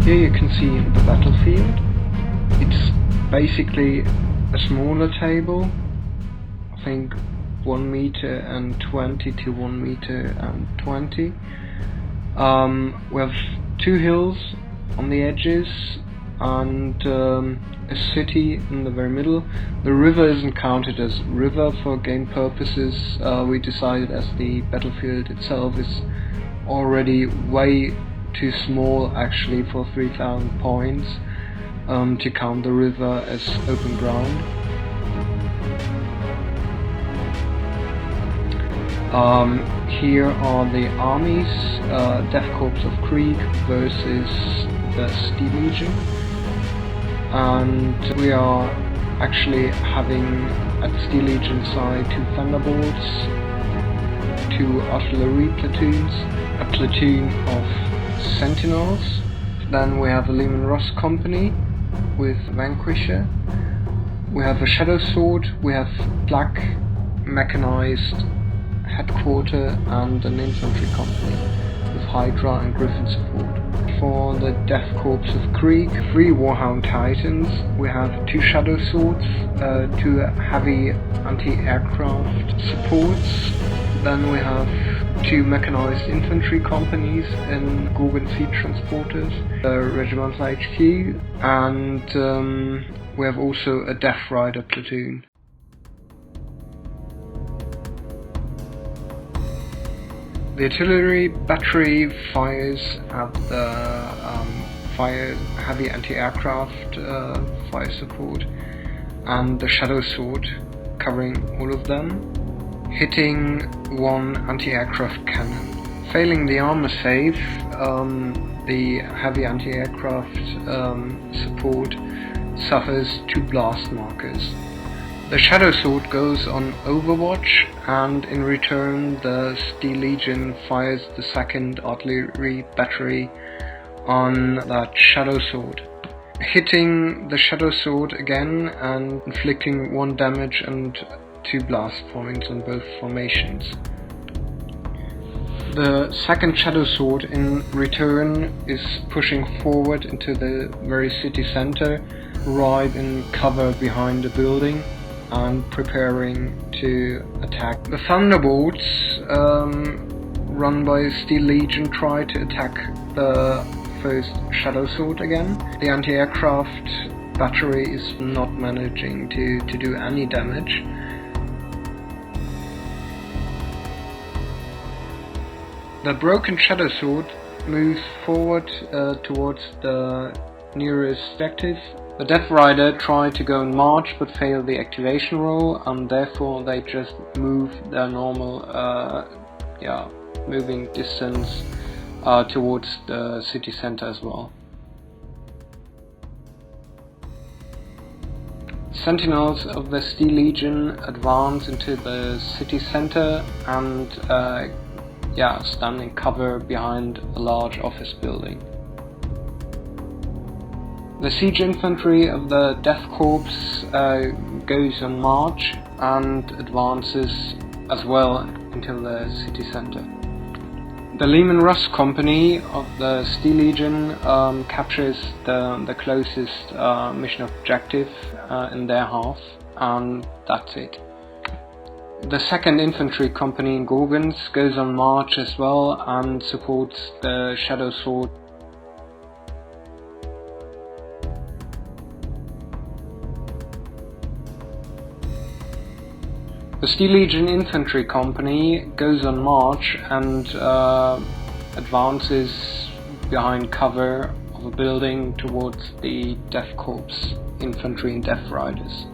Here you can see the battlefield. It's basically a smaller table, I think 1 meter and 20 to 1 meter and 20. We have 2 hills on the edges and a city in the very middle. The river isn't counted as river for game purposes. We decided as the battlefield itself is already way too small actually for 3,000 points to count the river as open ground. Here are the armies, Death Korps of Krieg versus the Steel Legion, and we are actually having at the Steel Legion side 2 Thunderbolts, 2 artillery platoons, a platoon of Sentinels. Then we have a Lehman Ross company with Vanquisher. We have a Shadow Sword, we have Black mechanized headquarter and an infantry company with Hydra and Griffin support. For the Death Korps of Krieg, 3 Warhound Titans, we have 2 Shadow Swords, 2 heavy anti-aircraft supports. Then we have 2 mechanized infantry companies in Gorgon Sea Transporters, Regimental HQ, and we have also a Death Rider platoon. The artillery battery fires at the heavy anti-aircraft fire support, and the Shadow Sword covering all of them, hitting 1 anti-aircraft cannon. Failing the armor save, the heavy anti-aircraft support suffers 2 blast markers. The Shadow Sword goes on Overwatch, and in return the Steel Legion fires the 2nd artillery battery on that Shadow Sword, hitting the Shadow Sword again and inflicting 1 damage and 2 blast points on both formations. The 2nd Shadow Sword in return is pushing forward into the very city center, right in cover behind a building, and preparing to attack. The Thunderbolts, run by Steel Legion, try to attack the 1st Shadow Sword again. The anti-aircraft battery is not managing to do any damage. The broken Shadow Sword moves forward towards the nearest objective. The Death Rider tried to go in march but failed the activation roll, and therefore they just move their normal moving distance towards the city center as well. Sentinels of the Steel Legion advance into the city center and stand in cover behind a large office building. The siege infantry of the Death Corps goes on march and advances as well into the city center. The Lehman Ross company of the Steel Legion captures the closest mission objective in their half, and that's it. The 2nd Infantry Company in Gorgons goes on march as well and supports the Shadow Sword. The Steel Legion Infantry Company goes on march and advances behind cover of a building towards the Death Corps Infantry and Death Riders.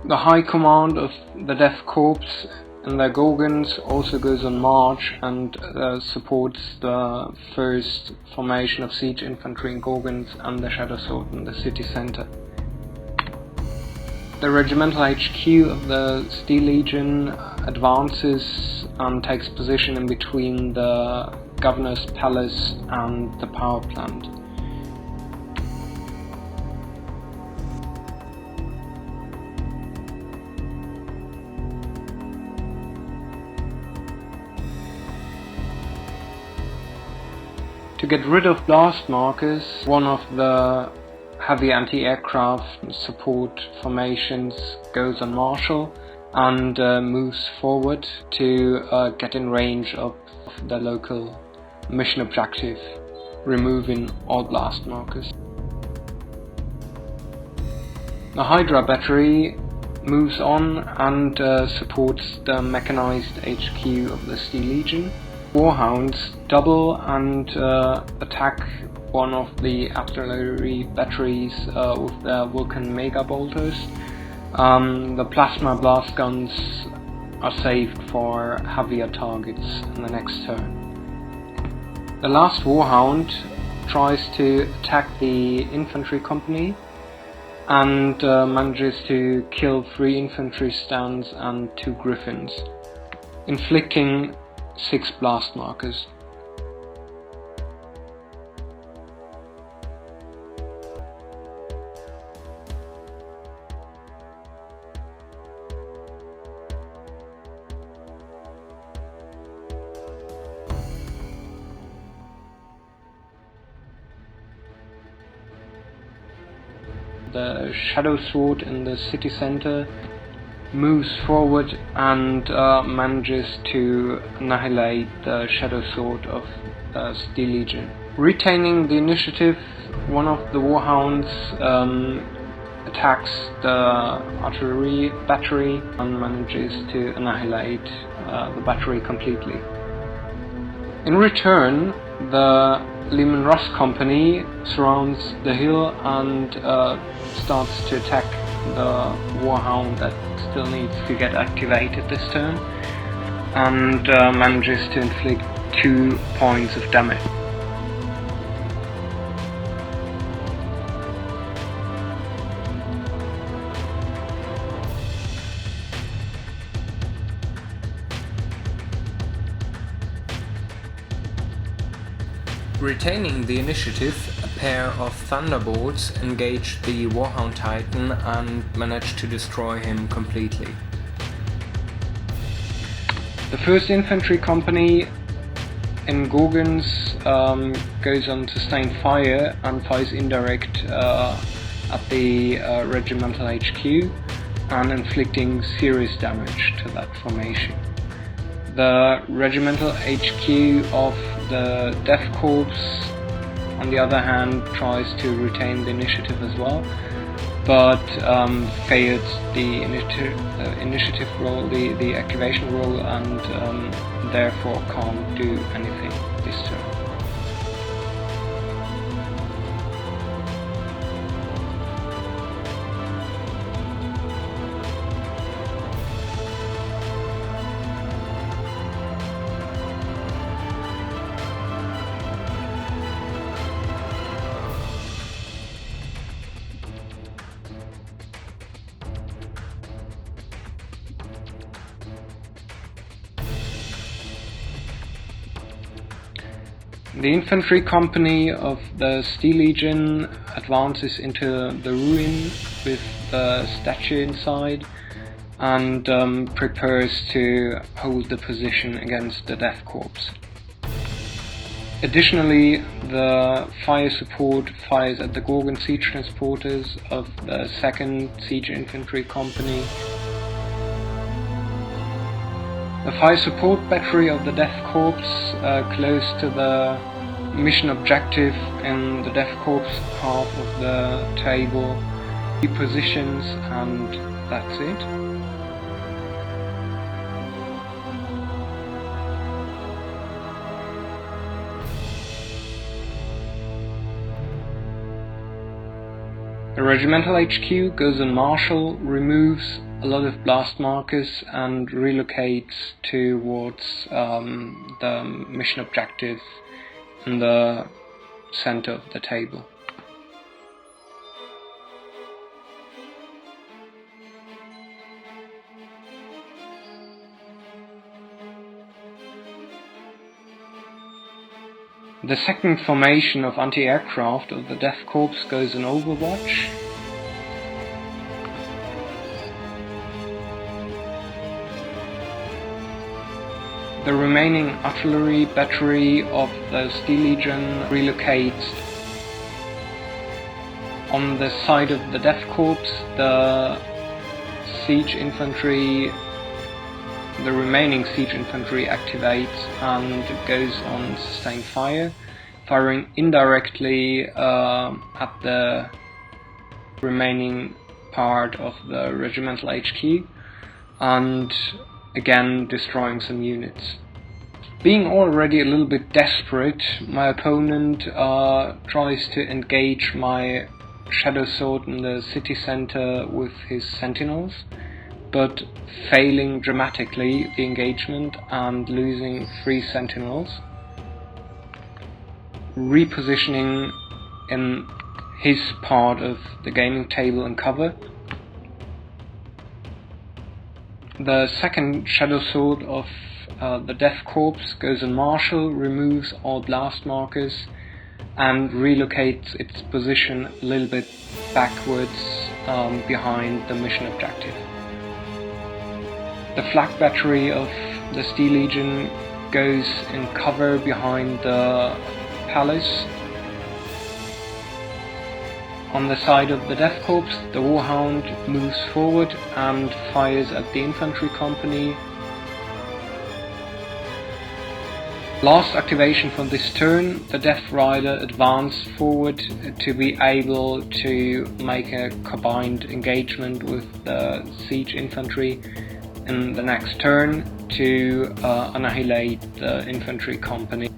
The High Command of the Death Corps and their Gorgons also goes on march and supports the 1st formation of siege infantry in Gorgons and the Shadow Sword in the city center. The regimental HQ of the Steel Legion advances and takes position in between the governor's palace and the power plant. To get rid of blast markers, one of the heavy anti-aircraft support formations goes on martial and moves forward to get in range of the local mission objective, removing all blast markers. The Hydra battery moves on and supports the mechanized HQ of the Steel Legion. Warhounds double and attack one of the artillery batteries with their Vulcan mega bolters. The plasma blast guns are saved for heavier targets in the next turn. The last Warhound tries to attack the infantry company and manages to kill 3 infantry stands and 2 griffins, inflicting 6 blast markers. The Shadow Sword in the city center moves forward and manages to annihilate the Shadow Sword of Steel Legion. Retaining the initiative, one of the Warhounds attacks the artillery battery and manages to annihilate the battery completely. In return, the Lehman Russ Company surrounds the hill and starts to attack the Warhound that still needs to get activated this turn, and manages to inflict 2 points of damage. Retaining the initiative, a pair of Thunderbolts engage the Warhound Titan and manage to destroy him completely. The 1st Infantry Company in Gorgons goes on sustained fire and fires indirect at the regimental HQ and inflicting serious damage to that formation. The regimental HQ of the Death Corps, on the other hand, tries to retain the initiative as well, but fails the initiative roll, the activation roll, and therefore can't do anything this turn. The infantry company of the Steel Legion advances into the ruin with the statue inside and prepares to hold the position against the Death Corps. Additionally, the fire support fires at the Gorgon siege transporters of the 2nd Siege Infantry Company. The fire support battery of the Death Corps close to the mission objective in the Death Corps half of the table repositions, and that's it. The regimental HQ goes on martial, removes a lot of blast markers and relocates towards the mission objective in the center of the table. The second formation of anti-aircraft of the Death Corps goes in Overwatch. The remaining artillery battery of the Steel Legion relocates. On the side of the Death Corps, the siege infantry, the remaining siege infantry activates and goes on sustained fire, firing indirectly at the remaining part of the regimental HQ, and again destroying some units. Being already a little bit desperate, my opponent tries to engage my Shadow Sword in the city center with his sentinels, but failing dramatically the engagement and losing 3 sentinels. Repositioning in his part of the gaming table and cover. The second Shadow Sword of the Death Corps goes in Marshal, removes all blast markers, and relocates its position a little bit backwards behind the mission objective. The Flak Battery of the Steel Legion goes in cover behind the palace. On the side of the Death Corps, the Warhound moves forward and fires at the infantry company. Last activation for this turn, the Death Rider advanced forward to be able to make a combined engagement with the siege infantry in the next turn to annihilate the infantry company.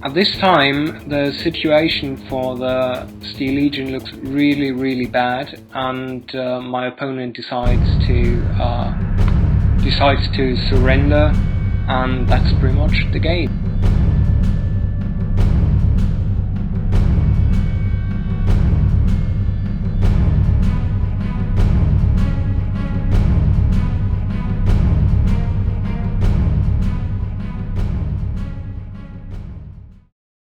At this time, the situation for the Steel Legion looks really bad, and my opponent decides to surrender, and that's pretty much the game.